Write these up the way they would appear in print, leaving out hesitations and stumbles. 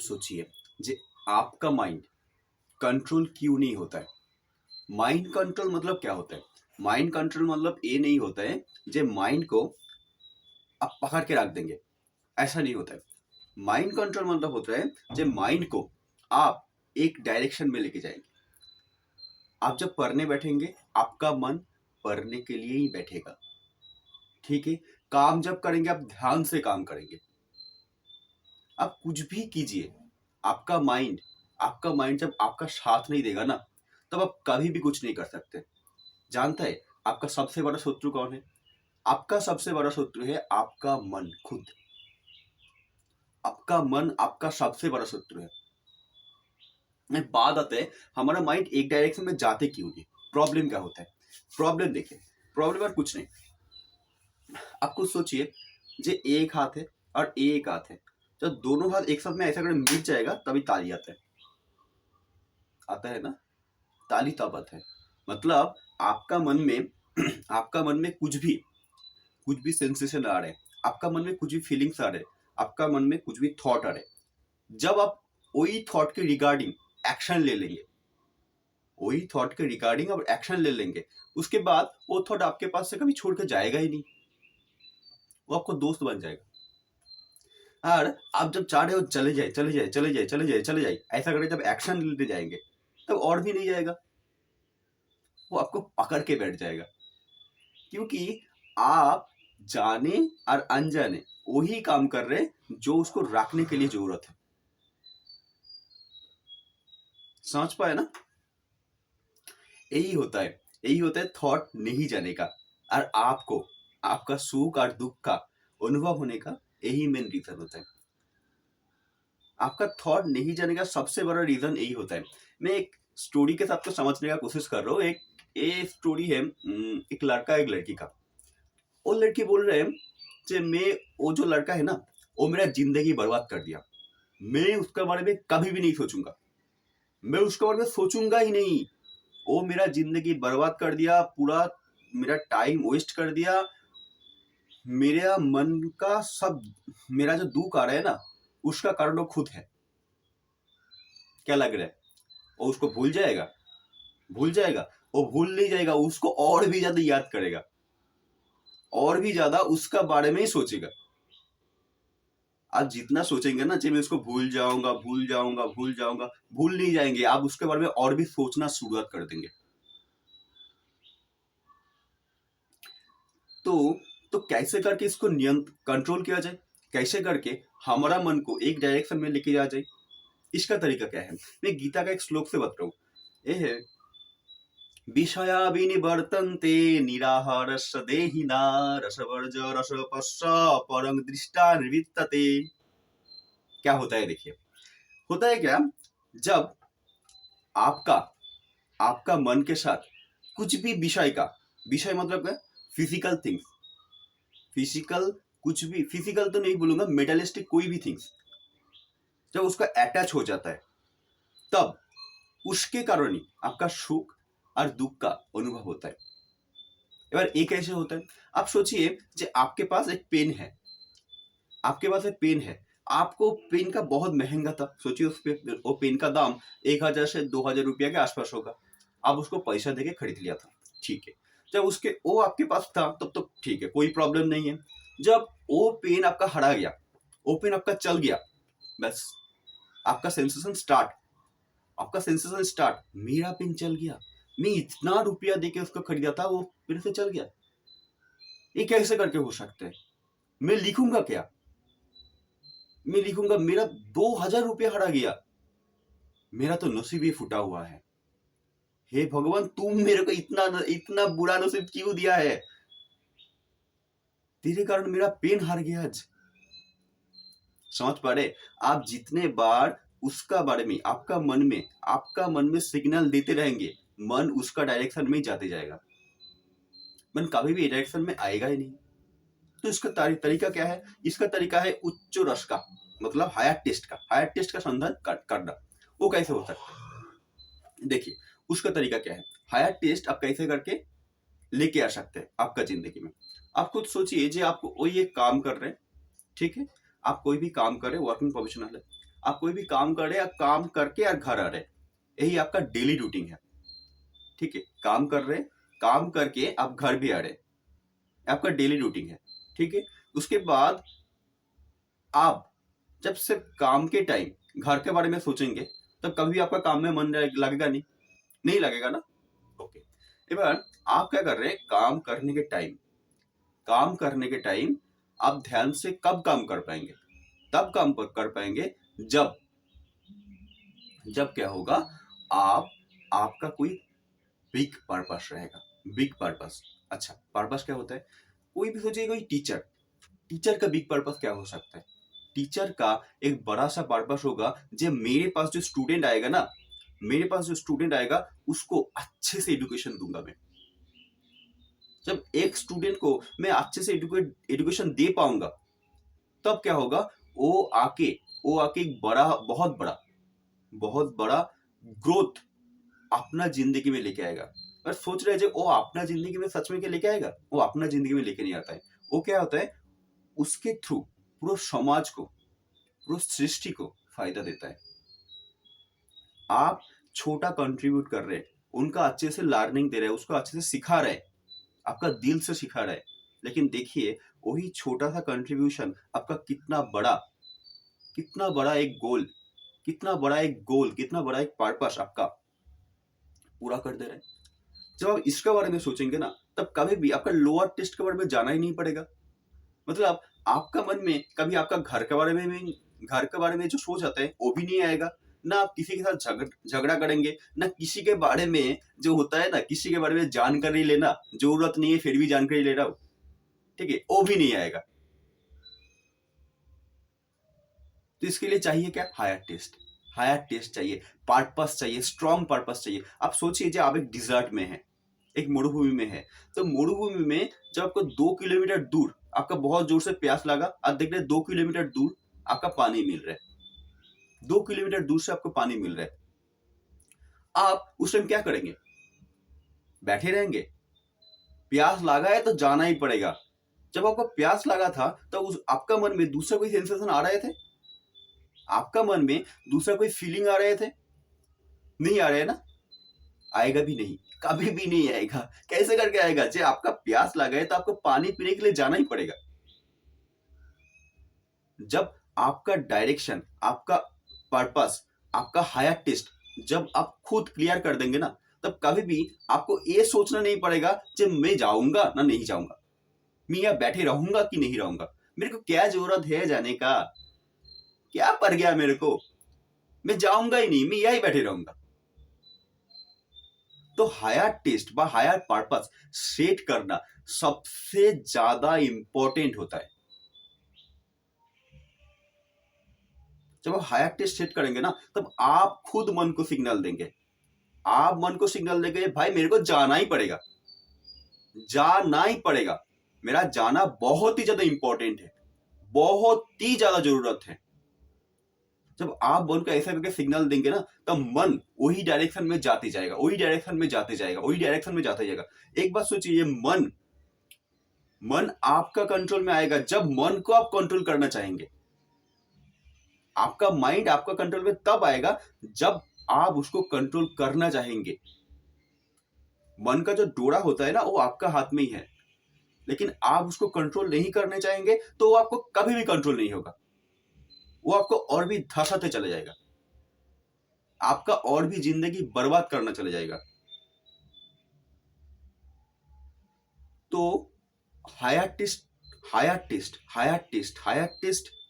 सोचिए जे आपका mind control क्यों नहीं होता है। माइंड कंट्रोल मतलब क्या होता है? माइंड कंट्रोल मतलब ये नहीं होता है जे माइंड को आप पकड़ के रख देंगे, ऐसा नहीं होता है। माइंड कंट्रोल मतलब होता है जे माइंड को आप एक डायरेक्शन में लेके जाएंगे। आप जब पढ़ने बैठेंगे आपका मन पढ़ने के लिए ही बैठेगा, ठीक है। काम जब करेंगे आप ध्यान से काम करेंगे। आप कुछ भी कीजिए, आपका माइंड जब आपका साथ नहीं देगा ना, तब आप कभी भी कुछ नहीं कर सकते। जानता है आपका सबसे बड़ा शत्रु कौन है? आपका सबसे बड़ा शत्रु है आपका मन खुद। आपका मन आपका सबसे बड़ा शत्रु है। बात आते है हमारा माइंड एक डायरेक्शन में जाते क्यों नहीं। प्रॉब्लम क्या होता है? प्रॉब्लम देखिए, प्रॉब्लम और कुछ नहीं। आप कुछ सोचिए, जे एक हाथ है और एक हाथ है, जब दोनों हाथ एक साथ में ऐसा करके मिल जाएगा तभी ताली आता है ना। ताली तब आता है, मतलब आपका मन में आपका मन में कुछ भी सेंसेशन आ रहे हैं, आपका मन में कुछ भी फीलिंग्स आ रहे हैं, आपका मन में कुछ भी थॉट आ रहे हैं। जब आप वही थॉट के रिगार्डिंग एक्शन ले लेंगे, वही थॉट के रिगार्डिंग आप एक्शन ले लेंगे, उसके बाद वो थॉट आपके पास से कभी छोड़ कर जाएगा ही नहीं। वो आपको दोस्त बन जाएगा। और आप जब चाह रहे हो चले जाए चले जाए चले जाए चले जाए चले जाए, ऐसा करके जब एक्शन लेते जाएंगे तब और भी नहीं जाएगा, वो आपको पकड़ के बैठ जाएगा। क्योंकि आप जाने और अनजाने वही काम कर रहे हैं जो उसको रखने के लिए जरूरत है। समझ पाए ना? यही होता है थॉट नहीं जाने का, और आपको आपका सुख और दुख का अनुभव होने का यही मेन रीजन होता है। आपका थॉट नहीं जाने का सबसे बड़ा रीजन यही होता है। मैं एक स्टोरी के साथ तो समझने का कोशिश कर रहा हूँ। एक ये स्टोरी है एक लड़का एक लड़की का। वो लड़की बोल रहे हैं कि मैं, वो जो लड़का है ना, वो मेरा जिंदगी बर्बाद कर दिया। मैं उसके बारे में कभी भी नहीं सोचूंगा, मैं उसके बारे में सोचूंगा ही नहीं। वो मेरा जिंदगी बर्बाद कर दिया, पूरा मेरा टाइम वेस्ट कर दिया। मेरा मन का सब, मेरा जो दुख आ रहा है ना, उसका कारण वो खुद है। क्या लग रहा है? वो उसको भूल जाएगा? भूल जाएगा? वो भूल नहीं जाएगा, उसको और भी ज्यादा याद करेगा, और भी ज्यादा उसका बारे में ही सोचेगा। आप जितना सोचेंगे ना कि मैं उसको भूल जाऊंगा भूल जाऊंगा भूल जाऊंगा, भूल नहीं जाएंगे, आप उसके बारे में और भी सोचना शुरुआत कर देंगे। तो तो कैसे करके इसको कंट्रोल किया जाए? कैसे करके हमारा मन को एक डायरेक्शन में लेके जाया जाए? इसका तरीका क्या है? मैं गीता का एक श्लोक से बता रहा हूँ। ये है, विषया विनिवर्तन्ते निराहारस्य देहिना रसवर्ज रसपश्च परं दृष्टा निवित्तते। क्या होता है देखिए, होता है क्या, जब आपका आपका मन के साथ कुछ भी विषय का, विषय मतलब क्या? फिजिकल थिंग्स, फिजिकल, कुछ भी फिजिकल तो नहीं बोलूंगा, मेटलिस्टिक कोई भी थिंग्स जब उसका अटैच हो जाता है, तब उसके कारण ही आपका सुख और दुख का अनुभव होता है। एबार ये कैसे होता है? आप सोचिए, जे आपके पास एक पेन है, आपके पास एक पेन है, आपको पेन का बहुत महंगा था, सोचिए उस पे वो पेन का दाम 1000 से 2000 रुपया के आसपास होगा। आप उसको पैसा देके खरीद लिया था, ठीक है। जब उसके वो आपके पास था तब तो ठीक है, कोई प्रॉब्लम नहीं है। जब वो पेन आपका हरा गया, वो पेन आपका चल गया, बस आपका सेंसेशन स्टार्ट, मेरा पेन चल गया, मैं इतना रुपया देके उसको खरीदा था, वो फिर से चल गया। ये कैसे करके हो सकता है? मैं लिखूंगा क्या? मैं लिखूंगा मेरा 2000 रुपया हरा गया, मेरा तो नसीब ही फूटा हुआ है। हे भगवान, तुम मेरे को इतना इतना बुरा नसीब क्यों दिया है? तेरे कारण मेरा पेन हार गया आज। समझ पा रहे? आप जितने बार उसका बारे में आपका मन में सिग्नल देते रहेंगे, मन उसका डायरेक्शन में ही जाते जाएगा, मन कभी भी डायरेक्शन में आएगा ही नहीं। तो इसका तरीका क्या है? इसका तरीका है उच्च रस का, मतलब हायर टेस्ट का संधान करना। वो कैसे हो सकता है? देखिए, उसका तरीका क्या है? हायर टेस्ट आप कैसे करके लेके आ सकते हैं आपका जिंदगी में। आप खुद सोचिए, जो आप कोई एक काम कर रहे हैं, ठीक है, आप कोई भी काम कर रहे हैं, वर्किंग प्रोफेशनल है, आप कोई भी काम कर रहे हैं, आप काम करके और घर आ रहे हैं, यही आपका डेली रूटीन है। ठीक है, काम कर रहे हैं, काम करके आप घर भी आ रहे हैं, आपका डेली रूटीन है। ठीक है, उसके बाद आप जब सिर्फ काम के टाइम घर के बारे में सोचेंगे तब कभी आपका काम में मन लगेगा नहीं, नहीं लगेगा ना। ओके, एबार आप क्या कर रहे हैं, काम करने के टाइम आप ध्यान से कब काम कर पाएंगे, तब काम कर पाएंगे जब जब क्या होगा, आप आपका कोई बिग पर्पस रहेगा। बिग पर्पस, अच्छा पर्पस क्या होता है, कोई भी सोचिए, कोई टीचर का बिग पर्पस क्या हो सकता है। टीचर का एक बड़ा सा पर्पस होगा, जो मेरे पास जो स्टूडेंट आएगा ना, मेरे पास जो स्टूडेंट आएगा उसको अच्छे से एजुकेशन दूंगा मैं। जब एक स्टूडेंट को मैं अच्छे से एजुकेशन दे पाऊंगा तब क्या होगा, वो आके एक बहुत बड़ा ग्रोथ अपना जिंदगी में लेके आएगा। पर सोच रहे जो वो अपना जिंदगी में सच में क्या लेके आएगा, वो अपना जिंदगी में लेके नहीं आता है। वो क्या होता है, उसके थ्रू पूरे समाज को, पूरे सृष्टि को फायदा देता है। आप छोटा कंट्रीब्यूट कर रहे हैं, उनका अच्छे से लर्निंग दे रहे हैं, उसको अच्छे से सिखा रहे हैं, आपका दिल से सिखा रहे हैं, लेकिन देखिए वही छोटा सा कंट्रीब्यूशन आपका कितना बड़ा एक गोल, कितना बड़ा एक पर्पस आपका पूरा कर दे रहे हैं। जब आप इसके बारे में सोचेंगे ना, तब कभी भी आपका लोअर टेस्ट के बारे में जाना ही नहीं पड़ेगा। मतलब आपका मन में कभी आपका घर के बारे में जो सोच आता है वो भी नहीं आएगा। ना आप किसी के साथ झगड़ा करेंगे, ना किसी के बारे में जो होता है ना, किसी के बारे में जानकारी लेना, जरूरत नहीं है फिर भी जानकारी ले रहा हूं, ठीक है, वो भी नहीं आएगा। तो इसके लिए चाहिए क्या, हायर टेस्ट चाहिए, पर्पस चाहिए, स्ट्रॉन्ग पर्पस चाहिए। आप सोचिए जब आप एक डिजर्ट में है, एक मरुभूमि में है, तो मरुभूमि में जब आपको 2 किलोमीटर दूर आपका बहुत जोर से प्यास लगा, आप देख रहे 2 किलोमीटर दूर आपका पानी मिल रहा है, 2 किलोमीटर दूर से आपको पानी मिल रहा है, आप उस टाइम क्या करेंगे, बैठे रहेंगे? प्यास लगा है तो जाना ही पड़ेगा। जब आपको प्यास लगा था तो उस आपका मन में दूसरा कोई सेंसेशन आ रहे थे, आपका मन में दूसरा कोई फीलिंग आ रहे थे? नहीं आ रहे ना, आएगा भी नहीं, कभी भी नहीं आएगा। कैसे करके आएगा, जब आपका प्यास लगा है तो आपको पानी पीने के लिए जाना ही पड़ेगा। जब आपका डायरेक्शन, आपका पर्पस, आपका हायर टेस्ट जब आप खुद क्लियर कर देंगे ना, तब कभी भी आपको ये सोचना नहीं पड़ेगा कि मैं जाऊंगा ना नहीं जाऊंगा, मैं यहाँ बैठे रहूंगा कि नहीं रहूंगा, मेरे को क्या जरूरत है जाने का, क्या पड़ गया मेरे को, मैं जाऊंगा ही नहीं, मैं यही बैठे रहूंगा। तो हायर टेस्ट व हायर पर्पस सेट करना सबसे ज्यादा इंपॉर्टेंट होता है। जब आप हायर टेस्ट सेट करेंगे ना, तब आप खुद मन को सिग्नल देंगे, आप मन को सिग्नल देंगे भाई मेरे को जाना ही पड़ेगा, जाना ही पड़ेगा, मेरा जाना बहुत ही ज्यादा इंपॉर्टेंट है, बहुत ही ज्यादा जरूरत है। जब आप मन को ऐसा करके सिग्नल देंगे ना, तब मन वही डायरेक्शन में जाते जाएगा, वही डायरेक्शन में जाते जाएगा, वही डायरेक्शन में जाते जाएगा। एक बात सोचिए, मन आपका कंट्रोल में आएगा जब मन को आप कंट्रोल करना चाहेंगे। आपका माइंड आपका कंट्रोल में तब आएगा जब आप उसको कंट्रोल करना चाहेंगे। मन का जो डोरा होता है ना, वो आपका हाथ में ही है, लेकिन आप उसको कंट्रोल नहीं करने चाहेंगे तो वो आपको कभी भी कंट्रोल नहीं होगा, वो आपको और भी धसाते चले जाएगा, आपका और भी जिंदगी बर्बाद करना चले जाएगा। तो हायर टेस्ट,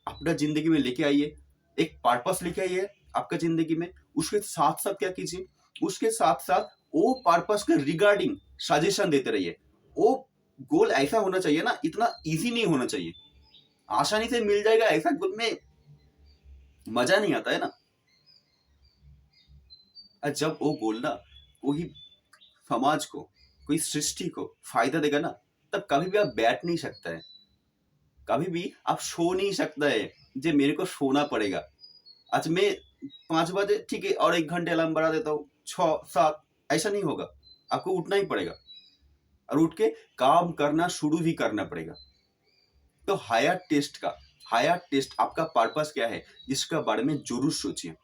अपना जिंदगी में लेके आइए, एक पर्पस लेके आइए आपका जिंदगी में। उसके साथ साथ क्या कीजिए, उसके साथ साथ वो पर्पस के रिगार्डिंग सजेशन देते रहिए। वो गोल ऐसा होना चाहिए ना, इतना इजी नहीं होना चाहिए, आसानी से मिल जाएगा ऐसा गोल में मजा नहीं आता है ना। जब वो गोल ना कोई समाज को, कोई सृष्टि को फायदा देगा ना, तब कभी भी आप बैठ नहीं सकता है, कभी भी आप सो नहीं सकता है जे मेरे को सोना पड़ेगा, आज मैं 5 बजे ठीक है और 1 घंटे अलार्म बढ़ा देता हूँ, 6 7, ऐसा नहीं होगा, आपको उठना ही पड़ेगा और उठ के काम करना शुरू ही करना पड़ेगा। तो हायर टेस्ट का हायर टेस्ट, आपका पर्पस क्या है, इसका बारे में जरूर सोचिए।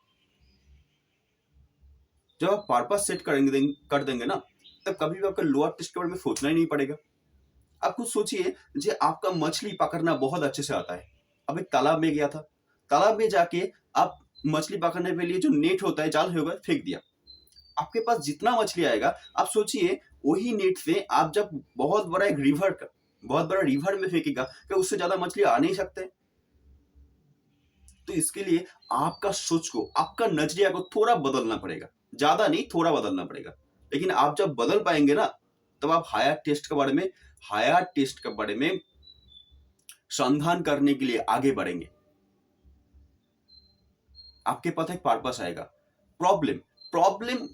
जब आप पर्पस सेट कर देंगे ना, तब कभी भी आपका लोअर टेस्ट के बारे में सोचना ही नहीं पड़ेगा। आप खुद सोचिए, जो आपका मछली पकड़ना बहुत अच्छे से आता है, अब एक तालाब में गया था, तालाब में जाके आप मछली पकड़ने के लिए जो नेट होता है, जाल होगा, फेंक दिया। आपके पास जितना मछली आएगा, आप सोचिए वही नेट से आप जब बहुत बड़ा एक बहुत बड़ा रिवर में फेंकेगा, क्या उससे ज्यादा मछली आ नहीं सकते? तो इसके लिए आपका सोच को, आपका नजरिया को थोड़ा बदलना पड़ेगा, ज्यादा नहीं, थोड़ा बदलना पड़ेगा। लेकिन आप जब बदल पाएंगे ना, तब आप हायर टेस्ट के बारे में संधान करने के लिए आगे बढ़ेंगे। आपके पास एक पर्पस आएगा। प्रॉब्लम प्रॉब्लम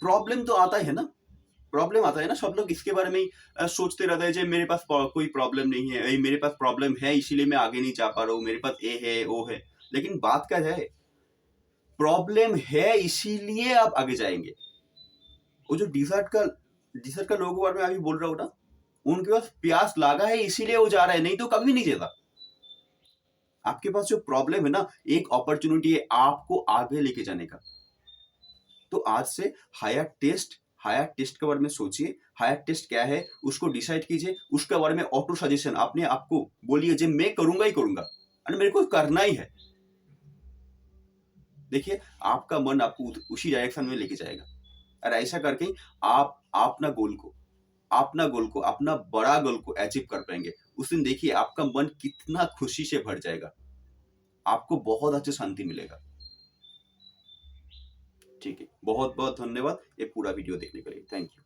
प्रॉब्लम तो आता है ना, प्रॉब्लम आता है ना, सब लोग इसके बारे में ही सोचते रहते हैं, मेरे पास कोई प्रॉब्लम नहीं है, मेरे पास प्रॉब्लम है इसीलिए मैं आगे नहीं जा पा रहा हूँ, मेरे पास ये है वो है। लेकिन बात क्या है, प्रॉब्लम है इसीलिए आप आगे जाएंगे। वो जो डिजर्ट का लोगों के बारे में अभी बोल रहा हूँ ना, उनके पास प्यास लगा है इसीलिए वो जा रहा है, नहीं तो कभी नहीं जाता। आपके पास जो प्रॉब्लम है ना, एक अपॉर्चुनिटी है आपको आगे लेके जाने का। तो आज से हायर टेस्ट के बारे में सोचिए। हायर टेस्ट क्या है उसको डिसाइड कीजिए, उसके बारे में ऑटो सजेशन अपने आपको बोलिए, जो मैं करूंगा ही करूंगा और मेरे को करना ही है। देखिए आपका मन आपको उसी डायरेक्शन में लेके जाएगा, और ऐसा करके आप अपना बड़ा गोल को अचीव कर पाएंगे। उस दिन देखिए आपका मन कितना खुशी से भर जाएगा, आपको बहुत अच्छी शांति मिलेगा। ठीक है, बहुत बहुत धन्यवाद ये पूरा वीडियो देखने के लिए। Thank you.